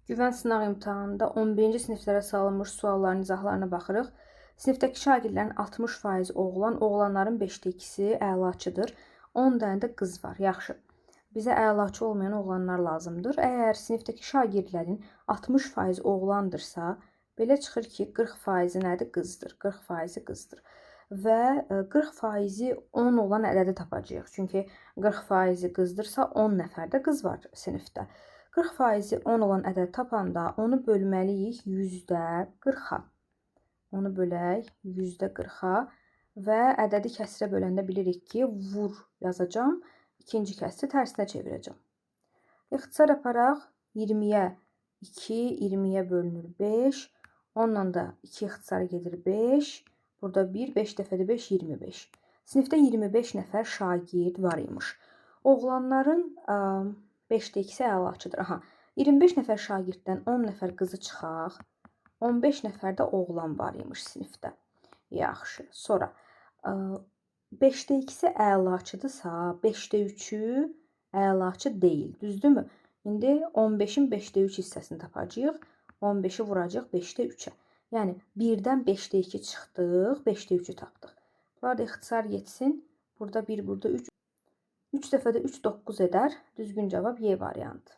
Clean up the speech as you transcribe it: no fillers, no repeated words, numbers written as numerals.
Güvən sınaq imtahanında 11-ci siniflərə salınmış sualların izahlarına baxırıq. Sinifdəki şagirdlərin 60% oğlan, oğlanların 5də 2-si əlaçıdır. 10 dənə də qız var. Yaxşı. Bizə əlaçı olmayan oğlanlar lazımdır. Əgər sinifdəki şagirdlərin 60% oğlandırsa, belə çıxır ki, 40% nədir? Qızdır. 40% qızdır. Və 40% 10 olan ədədi tapacağıq. Çünki 40% qızdırsa 10 nəfər də qız var sinifdə. 40% 10 olan ədəd tapanda onu bölməliyik 40-a. Onu bölək 40-a və ədədi kəsrə böləndə bilirik ki, vur yazacağım. İkinci kəsri tərsinə çevirəcəm. İxtisar aparaq 20-yə 2, 20-yə bölünür 5. Onunla da 2 ixtisara gedir 5. Burada 1, 5 dəfədə 5, 25. Sinifdə 25 nəfər şagird var imiş. Oğlanların 5də 2-si əlaçıdır. Aha, 25 nəfər şagirddən 10 nəfər qızı çıxaq. 15 nəfər də oğlan var imiş sinifdə. Yaxşı. Sonra 5də 2-si əlaçıdırsa, 5də 3-ü əlaçı deyil. Düzdürmü? İndi 15-in 5də 3 hissəsini tapacağıq. 15-i vuracaq 5də 3-ə. Yəni 1-dən 5də 2 çıxdıq, 5də 3-ü tapdıq. Bunlar da ixtisar getsin. Burada 1, burada 3. 3 dəfədə 3 9 edər. Düzgün cavab Y variantı.